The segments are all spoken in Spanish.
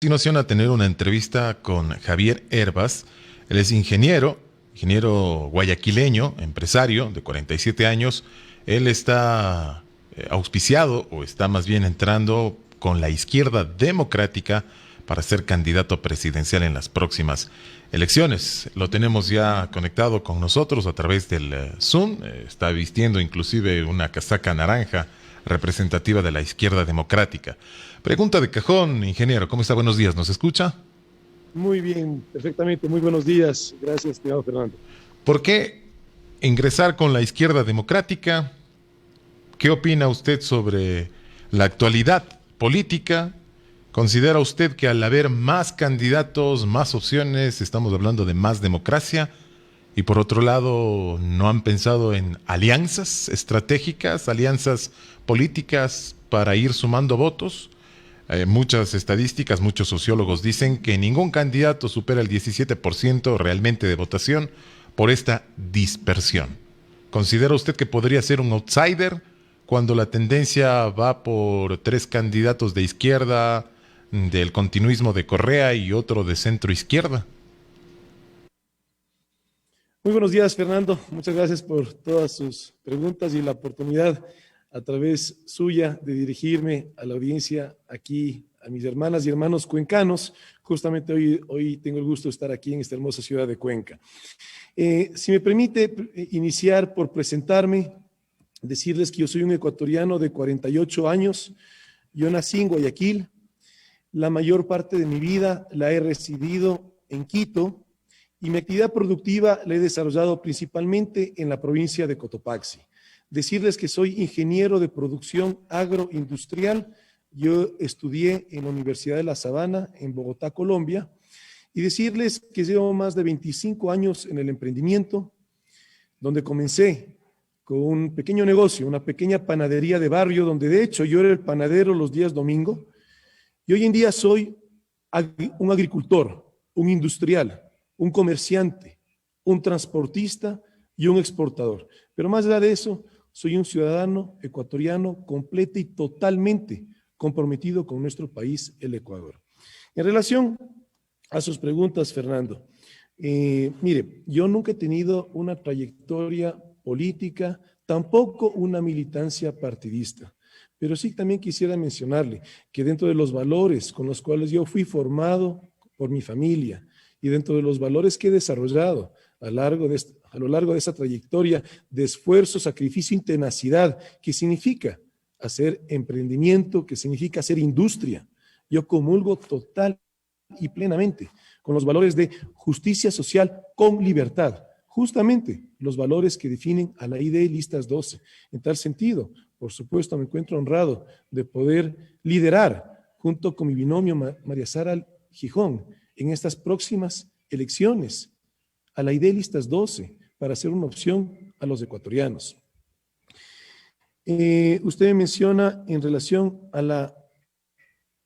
Continuación a tener una entrevista con Javier Hervas. Él es ingeniero guayaquileño, empresario de 47 años. Él está auspiciado o está más bien entrando con la izquierda democrática para ser candidato presidencial en las próximas elecciones. Lo tenemos ya conectado con nosotros a través del Zoom. Está vistiendo inclusive una casaca naranja representativa de la izquierda democrática. Pregunta de cajón, ingeniero, ¿cómo está? Buenos días, ¿nos escucha? Muy bien, perfectamente. Muy buenos días. Gracias, estimado Fernando. ¿Por qué ingresar con la izquierda democrática? ¿Qué opina usted sobre la actualidad política? ¿Considera usted que al haber más candidatos, más opciones, estamos hablando de más democracia? Y por otro lado, ¿no han pensado en alianzas estratégicas, alianzas políticas para ir sumando votos? Muchas estadísticas, muchos sociólogos dicen que ningún candidato supera el 17% realmente de votación por esta dispersión. ¿Considera usted que podría ser un outsider cuando la tendencia va por tres candidatos de izquierda, del continuismo de Correa y otro de centro izquierda? Muy buenos días, Fernando. Muchas gracias por todas sus preguntas y la oportunidad a través suya de dirigirme a la audiencia aquí, a mis hermanas y hermanos cuencanos. Justamente hoy tengo el gusto de estar aquí en esta hermosa ciudad de Cuenca. Si me permite iniciar por presentarme, decirles que yo soy un ecuatoriano de 48 años. Yo nací en Guayaquil. La mayor parte de mi vida la he residido en Quito y mi actividad productiva la he desarrollado principalmente en la provincia de Cotopaxi. Decirles que soy ingeniero de producción agroindustrial. Yo estudié en la Universidad de La Sabana, en Bogotá, Colombia, y decirles que llevo más de 25 años en el emprendimiento, donde comencé con un pequeño negocio, una pequeña panadería de barrio, donde de hecho yo era el panadero los días domingo, y hoy en día soy un agricultor, un industrial, un comerciante, un transportista y un exportador. Pero más allá de eso, soy un ciudadano ecuatoriano completo y totalmente comprometido con nuestro país, el Ecuador. En relación a sus preguntas, Fernando, mire, yo nunca he tenido una trayectoria política, tampoco una militancia partidista. Pero sí también quisiera mencionarle que dentro de los valores con los cuales yo fui formado por mi familia y dentro de los valores que he desarrollado a lo largo de esta trayectoria de esfuerzo, sacrificio y tenacidad, que significa hacer emprendimiento, que significa hacer industria, yo comulgo total y plenamente con los valores de justicia social con libertad, justamente los valores que definen a la ID Listas 12. En tal sentido, por supuesto, me encuentro honrado de poder liderar junto con mi binomio María Sara Gijón en estas próximas elecciones a la ID Listas 12 para hacer una opción a los ecuatorianos. Usted me menciona en relación a la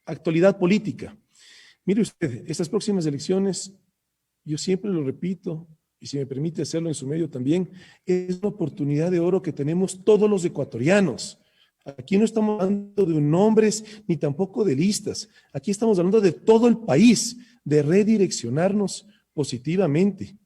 actualidad política. Mire usted, estas próximas elecciones, yo siempre lo repito, y si me permite hacerlo en su medio también, es una oportunidad de oro que tenemos todos los ecuatorianos. Aquí no estamos hablando de nombres ni tampoco de listas. Aquí estamos hablando de todo el país, de redireccionarnos positivamente.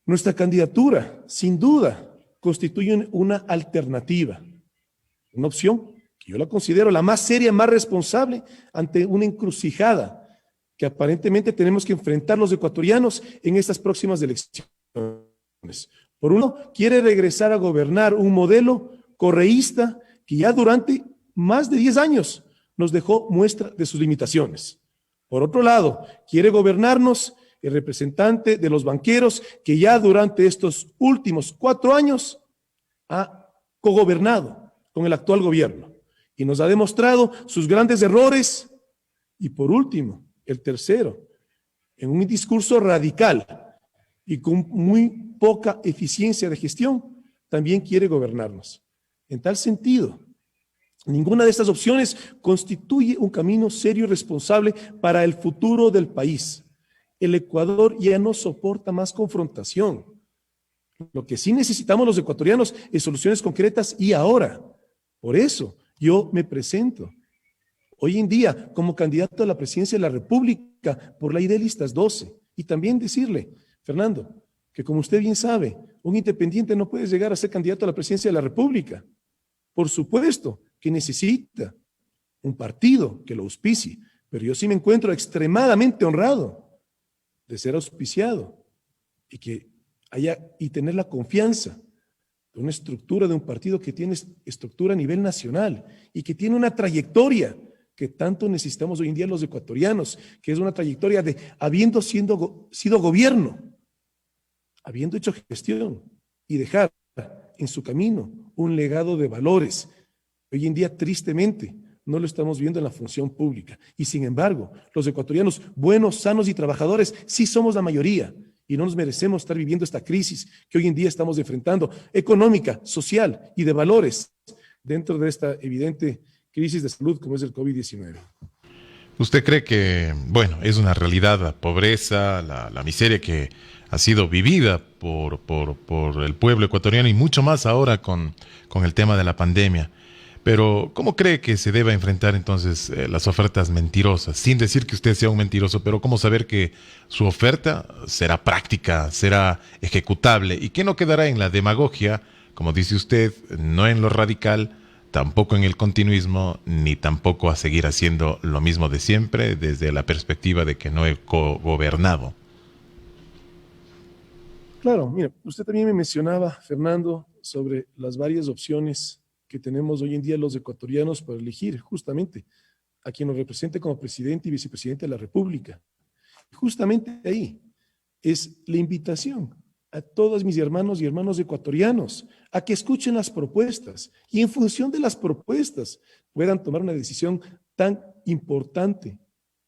Nuestra candidatura, sin duda, constituye una alternativa, una opción que yo la considero la más seria, más responsable ante una encrucijada que aparentemente tenemos que enfrentar los ecuatorianos en estas próximas elecciones. Por uno, quiere regresar a gobernar un modelo correísta que ya durante más de 10 años nos dejó muestra de sus limitaciones. Por otro lado, quiere gobernarnos el representante de los banqueros que ya durante estos últimos 4 años ha cogobernado con el actual gobierno y nos ha demostrado sus grandes errores. Y por último, el tercero, en un discurso radical y con muy poca eficiencia de gestión, también quiere gobernarnos. En tal sentido, ninguna de estas opciones constituye un camino serio y responsable para el futuro del país. El Ecuador ya no soporta más confrontación. Lo que sí necesitamos los ecuatorianos es soluciones concretas y ahora. Por eso yo me presento hoy en día como candidato a la presidencia de la República por la ley de listas 12. Y también decirle, Fernando, que como usted bien sabe, un independiente no puede llegar a ser candidato a la presidencia de la República. Por supuesto que necesita un partido que lo auspicie, pero yo sí me encuentro extremadamente honrado de ser auspiciado y tener la confianza de una estructura de un partido que tiene estructura a nivel nacional y que tiene una trayectoria que tanto necesitamos hoy en día los ecuatorianos, que es una trayectoria de habiendo sido gobierno, habiendo hecho gestión y dejar en su camino un legado de valores. Hoy en día, tristemente, no lo estamos viendo en la función pública. Y sin embargo, los ecuatorianos buenos, sanos y trabajadores sí somos la mayoría y no nos merecemos estar viviendo esta crisis que hoy en día estamos enfrentando, económica, social y de valores, dentro de esta evidente crisis de salud como es el COVID-19. ¿Usted cree que, bueno, es una realidad la pobreza, la miseria que ha sido vivida por el pueblo ecuatoriano y mucho más ahora con el tema de la pandemia? Pero, ¿cómo cree que se deba enfrentar entonces las ofertas mentirosas? Sin decir que usted sea un mentiroso, pero ¿cómo saber que su oferta será práctica, será ejecutable y que no quedará en la demagogia, como dice usted, no en lo radical, tampoco en el continuismo, ni tampoco a seguir haciendo lo mismo de siempre desde la perspectiva de que no he gobernado? Claro, mira, usted también me mencionaba, Fernando, sobre las varias opciones que tenemos hoy en día los ecuatorianos para elegir justamente a quien nos represente como presidente y vicepresidente de la República. Justamente ahí es la invitación a todos mis hermanos y hermanas ecuatorianos a que escuchen las propuestas y en función de las propuestas puedan tomar una decisión tan importante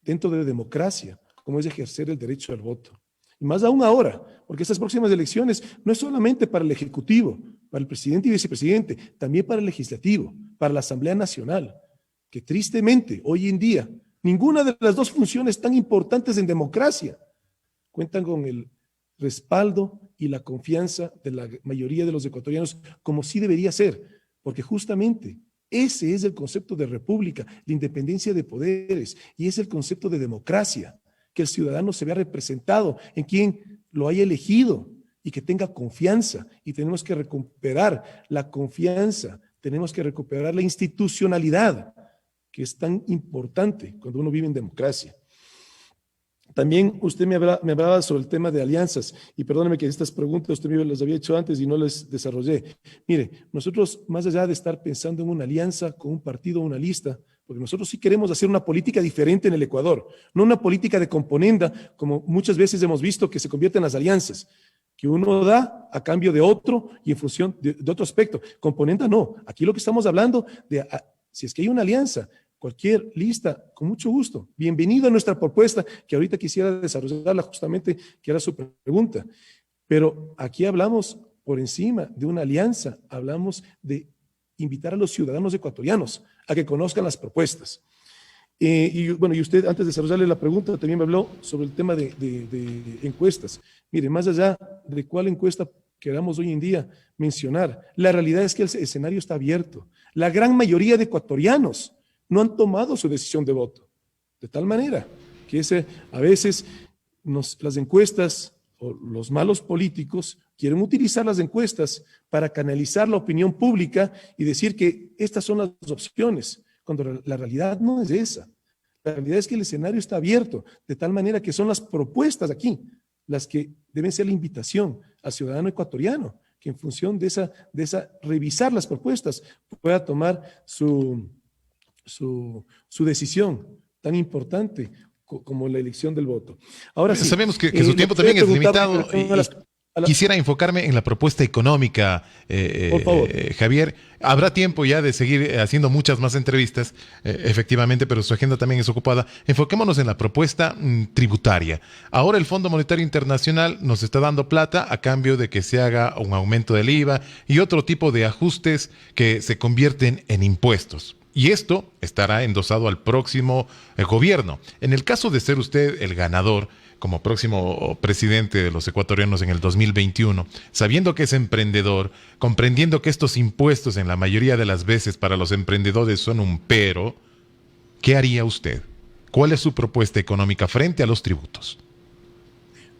dentro de la democracia como es ejercer el derecho al voto. Y más aún ahora, porque estas próximas elecciones no es solamente para el Ejecutivo, para el presidente y vicepresidente, también para el Legislativo, para la Asamblea Nacional, que tristemente hoy en día ninguna de las dos funciones tan importantes en democracia cuentan con el respaldo y la confianza de la mayoría de los ecuatorianos, como sí debería ser, porque justamente ese es el concepto de república, la independencia de poderes, y es el concepto de democracia, que el ciudadano se vea representado en quien lo haya elegido y que tenga confianza. Y tenemos que recuperar la confianza, tenemos que recuperar la institucionalidad, que es tan importante cuando uno vive en democracia. También usted me hablaba sobre el tema de alianzas, y perdóneme que estas preguntas usted me las había hecho antes y no las desarrollé. Mire, nosotros, más allá de estar pensando en una alianza con un partido o una lista, porque nosotros sí queremos hacer una política diferente en el Ecuador, no una política de componenda, como muchas veces hemos visto que se convierte en las alianzas, que uno da a cambio de otro y en función de otro aspecto. Componenda no, aquí lo que estamos hablando de, si es que hay una alianza, cualquier lista, con mucho gusto, bienvenido a nuestra propuesta, que ahorita quisiera desarrollarla justamente, que era su pregunta. Pero aquí hablamos por encima de una alianza, hablamos de invitar a los ciudadanos ecuatorianos a que conozcan las propuestas. Y bueno, y usted, antes de desarrollarle la pregunta, también me habló sobre el tema de encuestas. Mire, más allá de cuál encuesta queramos hoy en día mencionar, la realidad es que el escenario está abierto. La gran mayoría de ecuatorianos no han tomado su decisión de voto, de tal manera que a veces las encuestas o los malos políticos quieren utilizar las encuestas para canalizar la opinión pública y decir que estas son las opciones, cuando la realidad no es esa. La realidad es que el escenario está abierto, de tal manera que son las propuestas aquí las que deben ser la invitación al ciudadano ecuatoriano, que en función de esa revisar las propuestas pueda tomar su decisión tan importante como la elección del voto. Ahora sí, sabemos que su tiempo también es limitado. Quisiera enfocarme en la propuesta económica, por favor. Javier. Habrá tiempo ya de seguir haciendo muchas más entrevistas, efectivamente, pero su agenda también es ocupada. Enfoquémonos en la propuesta tributaria. Ahora el Fondo Monetario Internacional nos está dando plata a cambio de que se haga un aumento del IVA y otro tipo de ajustes que se convierten en impuestos. Y esto estará endosado al próximo gobierno. En el caso de ser usted el ganador como próximo presidente de los ecuatorianos en el 2021, sabiendo que es emprendedor, comprendiendo que estos impuestos en la mayoría de las veces para los emprendedores son un pero, ¿qué haría usted? ¿Cuál es su propuesta económica frente a los tributos?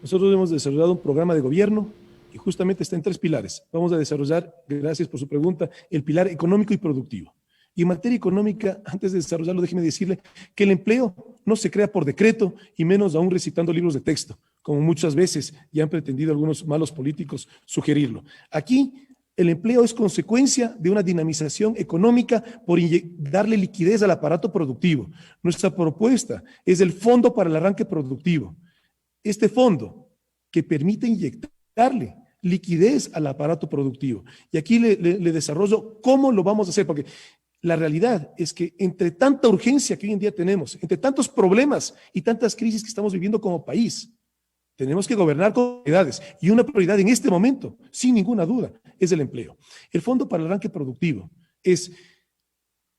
Nosotros hemos desarrollado un programa de gobierno y justamente está en 3 pilares. Vamos a desarrollar, gracias por su pregunta, el pilar económico y productivo. Y en materia económica, antes de desarrollarlo, déjeme decirle que el empleo no se crea por decreto y menos aún recitando libros de texto, como muchas veces ya han pretendido algunos malos políticos sugerirlo. Aquí el empleo es consecuencia de una dinamización económica por darle liquidez al aparato productivo. Nuestra propuesta es el Fondo para el Arranque Productivo. Este fondo que permite inyectarle liquidez al aparato productivo. Y aquí le desarrollo cómo lo vamos a hacer, porque la realidad es que entre tanta urgencia que hoy en día tenemos, entre tantos problemas y tantas crisis que estamos viviendo como país, tenemos que gobernar con prioridades. Y una prioridad en este momento, sin ninguna duda, es el empleo. El Fondo para el Arranque Productivo es,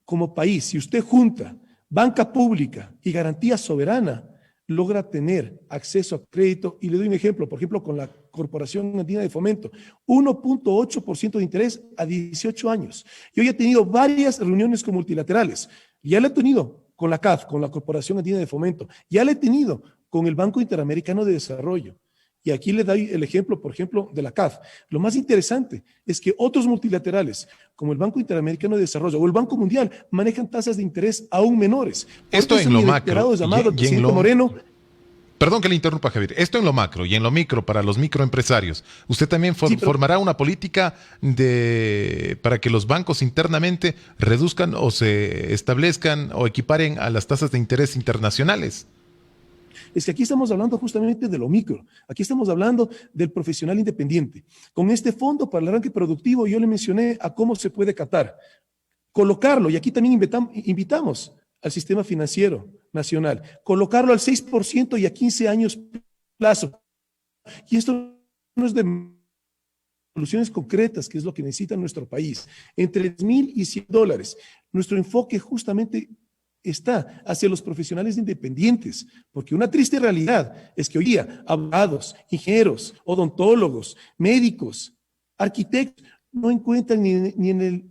como país, si usted junta banca pública y garantía soberana, logra tener acceso a crédito, y le doy un ejemplo, por ejemplo, con la Corporación Andina de Fomento, 1.8% de interés a 18 años. Yo ya he tenido varias reuniones con multilaterales, ya lo he tenido con la CAF, con la Corporación Andina de Fomento, ya lo he tenido con el Banco Interamericano de Desarrollo. Y aquí le doy el ejemplo, por ejemplo, de la CAF. Lo más interesante es que otros multilaterales, como el Banco Interamericano de Desarrollo o el Banco Mundial, manejan tasas de interés aún menores. Esto en lo macro llamado al presidente Moreno. Perdón que le interrumpa, Javier. Esto en lo macro y en lo micro para los microempresarios. ¿Usted también formará una política para que los bancos internamente reduzcan o se establezcan o equiparen a las tasas de interés internacionales? Es que aquí estamos hablando justamente de lo micro, aquí estamos hablando del profesional independiente. Con este fondo para el arranque productivo yo le mencioné a cómo se puede catar, colocarlo, y aquí también invitamos al sistema financiero nacional, colocarlo al 6% y a 15 años plazo. Y esto no es de soluciones concretas, que es lo que necesita nuestro país, entre $1,000 y $100. Nuestro enfoque justamente está hacia los profesionales independientes, porque una triste realidad es que hoy día abogados, ingenieros, odontólogos, médicos, arquitectos no encuentran ni en el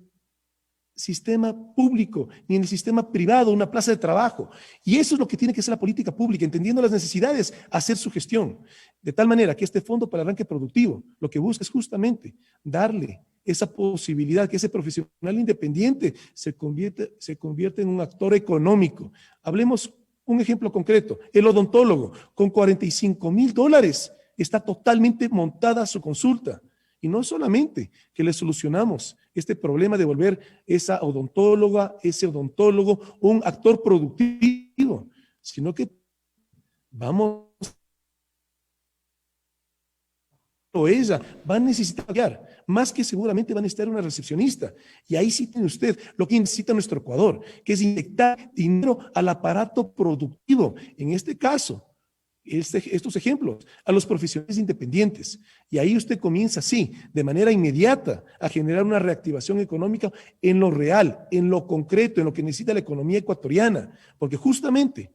sistema público ni en el sistema privado una plaza de trabajo. Y eso es lo que tiene que ser la política pública, entendiendo las necesidades, hacer su gestión. De tal manera que este fondo para el arranque productivo lo que busca es justamente darle esa posibilidad que ese profesional independiente se convierte en un actor económico. Hablemos un ejemplo concreto, el odontólogo con $45,000 está totalmente montada su consulta. Y no solamente que le solucionamos este problema de volver esa odontóloga, ese odontólogo, un actor productivo, sino que vamos o ella va a necesitar pagar, más que seguramente va a necesitar una recepcionista. Y ahí sí tiene usted lo que necesita nuestro Ecuador, que es inyectar dinero al aparato productivo. En este caso, estos ejemplos, a los profesionales independientes. Y ahí usted comienza, sí, de manera inmediata a generar una reactivación económica en lo real, en lo concreto, en lo que necesita la economía ecuatoriana. Porque justamente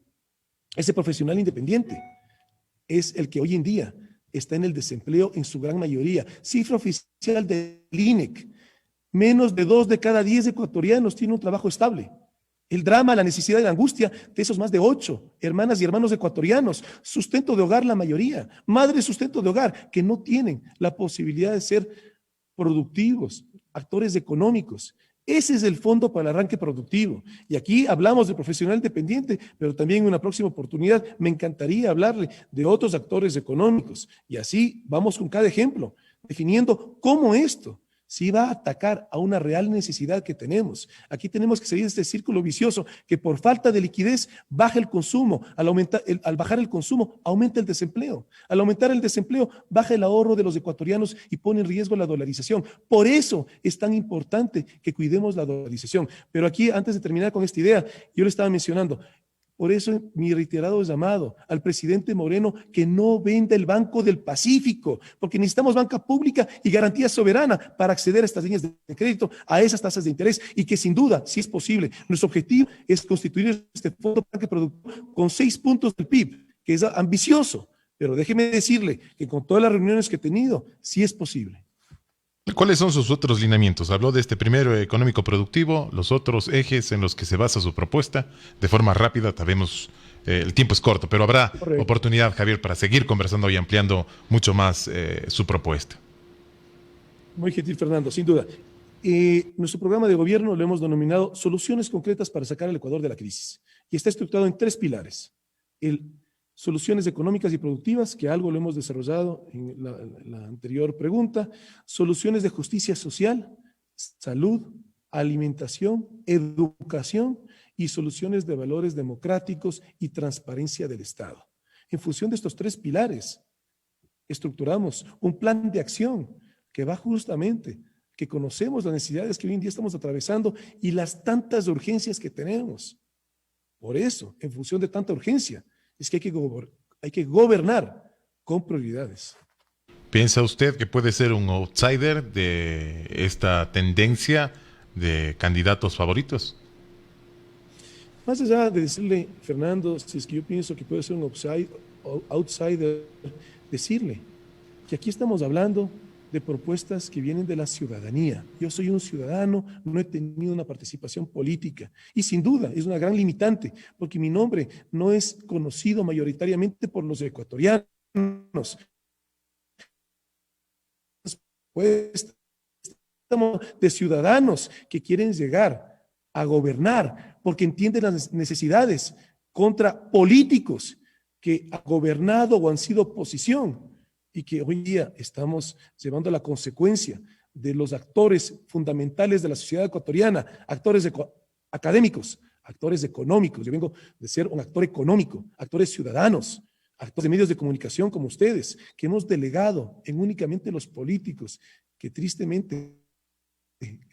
ese profesional independiente es el que hoy en día está en el desempleo en su gran mayoría. Cifra oficial del INEC, menos de 2 de cada 10 ecuatorianos tienen un trabajo estable. El drama, la necesidad y la angustia de esos más de 8 hermanas y hermanos ecuatorianos, sustento de hogar la mayoría, madres sustento de hogar, que no tienen la posibilidad de ser productivos, actores económicos. Ese es el fondo para el arranque productivo. Y aquí hablamos de profesional independiente, pero también en una próxima oportunidad me encantaría hablarle de otros actores económicos. Y así vamos con cada ejemplo, definiendo cómo esto sí va a atacar a una real necesidad que tenemos. Aquí tenemos que salir de este círculo vicioso que por falta de liquidez baja el consumo. Al bajar el consumo, aumenta el desempleo. Al aumentar el desempleo, baja el ahorro de los ecuatorianos y pone en riesgo la dolarización. Por eso es tan importante que cuidemos la dolarización. Pero aquí, antes de terminar con esta idea, yo le estaba mencionando, por eso mi reiterado llamado al presidente Moreno que no venda el Banco del Pacífico, porque necesitamos banca pública y garantía soberana para acceder a estas líneas de crédito, a esas tasas de interés, y que sin duda, si es posible, nuestro objetivo es constituir este fondo productivo con 6 puntos del PIB, que es ambicioso, pero déjeme decirle que con todas las reuniones que he tenido, sí es posible. ¿Cuáles son sus otros lineamientos? Habló de este primero económico productivo, los otros ejes en los que se basa su propuesta. De forma rápida, sabemos, el tiempo es corto, pero habrá Correcto. oportunidad, Javier, para seguir conversando y ampliando mucho más su propuesta. Muy gentil, Fernando, sin duda. Nuestro programa de gobierno lo hemos denominado Soluciones concretas para sacar al Ecuador de la crisis. Y está estructurado en tres pilares. El soluciones económicas y productivas, que algo lo hemos desarrollado en la anterior pregunta, soluciones de justicia social, salud, alimentación, educación y soluciones de valores democráticos y transparencia del Estado. En función de estos tres pilares, estructuramos un plan de acción que va justamente, que conocemos las necesidades que hoy en día estamos atravesando y las tantas urgencias que tenemos. Por eso, en función de tanta urgencia, es que hay que gobernar con prioridades. ¿Piensa usted que puede ser un outsider de esta tendencia de candidatos favoritos? Más allá de decirle, Fernando, si es que yo pienso que puede ser un outsider, decirle que aquí estamos hablando de propuestas que vienen de la ciudadanía. Yo soy un ciudadano, no he tenido una participación política y sin duda es una gran limitante porque mi nombre no es conocido mayoritariamente por los ecuatorianos. Pues estamos de ciudadanos que quieren llegar a gobernar porque entienden las necesidades contra políticos que han gobernado o han sido oposición y que hoy día estamos llevando la consecuencia de los actores fundamentales de la sociedad ecuatoriana, actores académicos, actores económicos. Yo vengo de ser un actor económico, actores ciudadanos, actores de medios de comunicación como ustedes, que hemos delegado en únicamente los políticos, que tristemente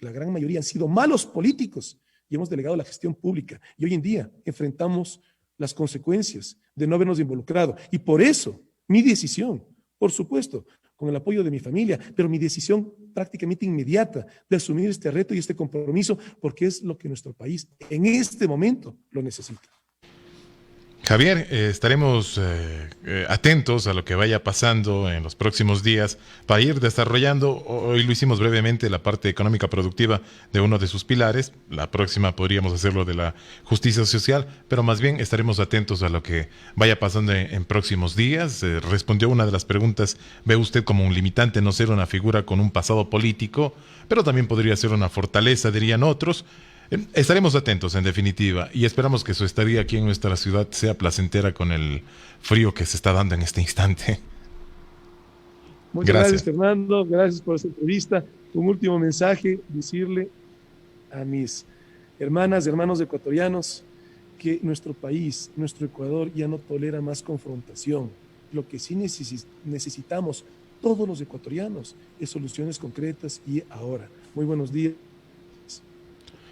la gran mayoría han sido malos políticos y hemos delegado la gestión pública. Y hoy en día enfrentamos las consecuencias de no habernos involucrado. Y por eso mi decisión, por supuesto, con el apoyo de mi familia, pero mi decisión prácticamente inmediata de asumir este reto y este compromiso, porque es lo que nuestro país en este momento lo necesita. Javier, estaremos atentos a lo que vaya pasando en los próximos días para ir desarrollando. Hoy lo hicimos brevemente, la parte económica productiva de uno de sus pilares. La próxima podríamos hacerlo de la justicia social, pero más bien estaremos atentos a lo que vaya pasando en próximos días. Respondió una de las preguntas: ¿ve usted como un limitante no ser una figura con un pasado político? Pero también podría ser una fortaleza, dirían otros. Estaremos atentos, en definitiva, y esperamos que su estadía aquí en nuestra ciudad sea placentera con el frío que se está dando en este instante. Muchas gracias, Gracias. Fernando. Gracias por esta entrevista. Un último mensaje, decirle a mis hermanas y hermanos ecuatorianos que nuestro país, nuestro Ecuador, ya no tolera más confrontación. Lo que sí necesitamos todos los ecuatorianos es soluciones concretas y ahora. Muy buenos días.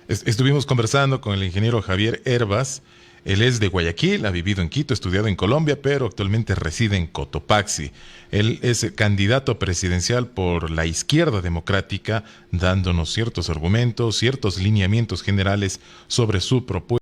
Estuvimos conversando con el ingeniero Javier Hervas. Él es de Guayaquil, ha vivido en Quito, estudiado en Colombia, pero actualmente reside en Cotopaxi. Él es candidato presidencial por la izquierda democrática, dándonos ciertos argumentos, ciertos lineamientos generales sobre su propuesta.